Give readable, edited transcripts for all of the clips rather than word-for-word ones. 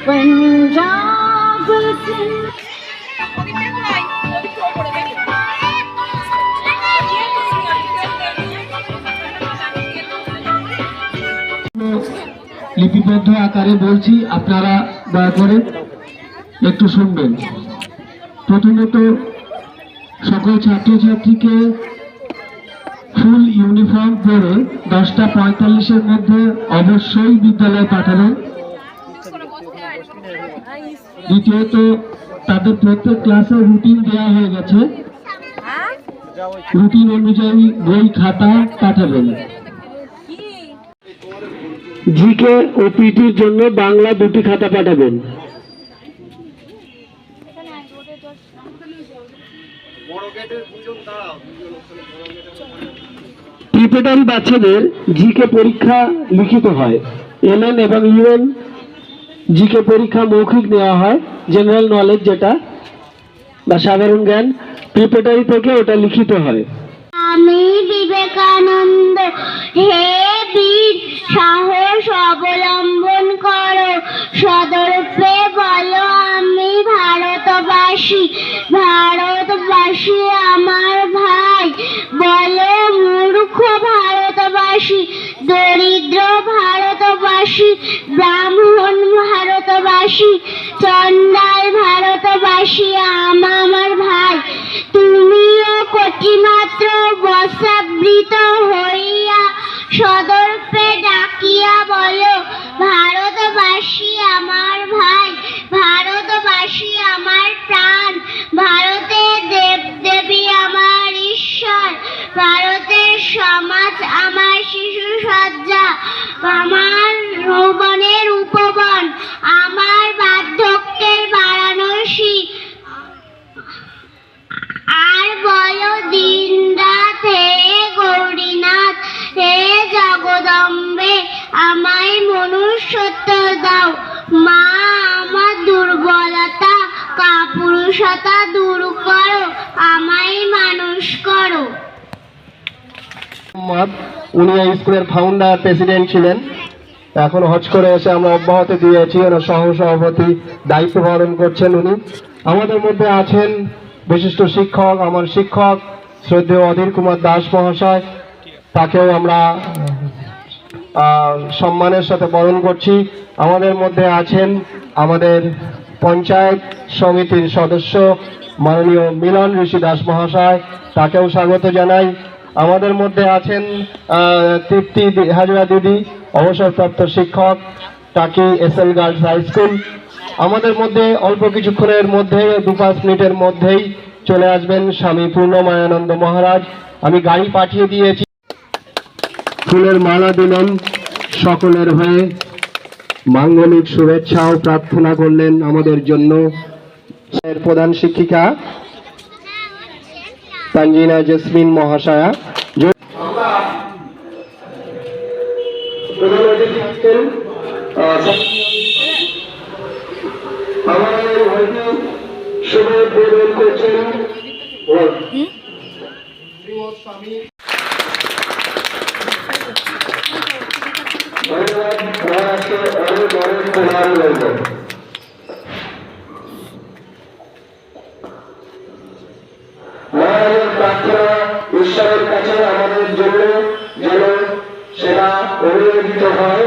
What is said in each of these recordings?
पंजाब লিপিবদ্ধ আকারে বলছি, আপনারা দয়া করে একটু শুনবেন। প্রথমত সকল ছাত্রছাত্রীকে ফুল ইউনিফর্ম পরে 10টা 45-এর মধ্যে অবশ্যই বিদ্যালয়ে পাঠাবেন। দ্বিতীয়ত তাদের প্রত্যেক ক্লাসে রুটিন দেওয়া হয়ে গেছে, রুটিন অনুযায়ী বই খাতা পাঠাবেন। জিকে ও পিটির জন্য বাংলা 2টি খাতা পাঠাবেন। প্রিপারেটরি বাচ্চাদের জিকে পরীক্ষা লিখিত হয়, এলএন এবং ইউএন জিকে পরীক্ষা মৌখিক নেওয়া হয়, জেনারেল নলেজ যেটা বা সাধারণ জ্ঞান, প্রিপারেটরি থেকে ওটা লিখিত হয়। আমি বিবেকানন্দ, হে বীর সাহস অবলম্বন করো, সদর্পে বলো আমি ভারতবাসী, ভারতবাসী আমার ভাই, বলো মূর্খ ভারতবাসী, দরিদ্র ভারতবাসী, ব্রাহ্মণ ভারতবাসী, চন্ডাল ভারতবাসী আমার ভাই, তুমিও কোটিমাত্র বসাবৃত হইয়া সদর্পে ডাকিয়া বলো ভারতবাসী আমার ভাই, ভারতবাসী আমার প্রাণ, ভারতের দেবদেবী আমার ঈশ্বর, ভারতের সমাজ আমার শিশু সজ্জা, আমার যৌবনের উপবন, আমার বার্ধক্যের বারাণসী, আর বলো দিনরাত হে গৌরীনাথ, হে জগদম্বে আমায় মনুষ্যত্ব দাও, মা আমার দুর্বলতা কাপুরুষতা দূর করো, আমায় মানুষ করো। উনি এই স্কুলের ফাউন্ডার প্রেসিডেন্ট ছিলেন, এখন হজ করে এসে আমরা অব্যাহতি দিয়েছি, ওনার সহ সভাপতি দায়িত্ব পালন করছেন উনি। আমাদের মধ্যে আছেন বিশিষ্ট শিক্ষক, আমার শিক্ষক শ্রদ্ধেয় অধীর কুমার দাস মহাশয়, তাকেও আমরা সম্মানের সাথে বরণ করছি। আমাদের মধ্যে আছেন আমাদের পঞ্চায়েত সমিতির সদস্য মাননীয় মিলন ঋষি দাস মহাশয়, তাকেও স্বাগত জানাই। আমাদের মধ্যে আছেন তৃপ্তি হাজরা দিদি, অবসরপ্রাপ্ত শিক্ষক, টাকি এসএল গার্লস হাই স্কুল। আমাদের মধ্যে অল্প কিছুক্ষণের মধ্যে 2-5 মিনিটের মধ্যেই চলে আসবেন স্বামী পূর্ণমায়ানন্দ মহারাজ। আমি গাড়ি পাঠিয়ে দিয়েছি, ফুলের মালা দিলেন, সকলের হয়ে মাঙ্গলিক শুভেচ্ছাও প্রার্থনা করলেন আমাদের জন্য। প্রধান শিক্ষিকা তানজিনা জেসমিন মহাশয়া, করছেন মনের প্রধান রইল। মহানের প্রার্থনা ঈশ্বরের কাছে আমাদের জন্য যেন সেটা অনুমোদিত হয়।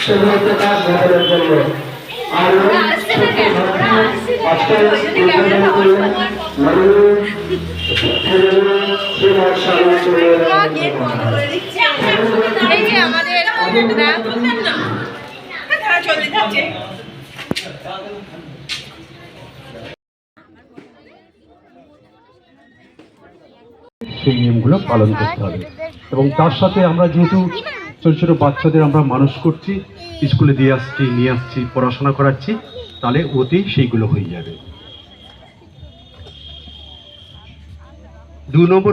সেগুলো প্রকাশ ঘটানোর জন্য আর আজকে এই যে আমাদের চলে যাচ্ছে। সেই নিয়মগুলো পালন করতে হবে এবং তার সাথে আমরা যেহেতু ছোট ছোট বাচ্চাদের আমরা মানুষ করছি, স্কুলে দিয়ে আসছি, নিয়ে আসছি, পড়াশোনা করাচ্ছি, তাহলে ওতেই সেইগুলো হয়ে যাবে। 2 নম্বর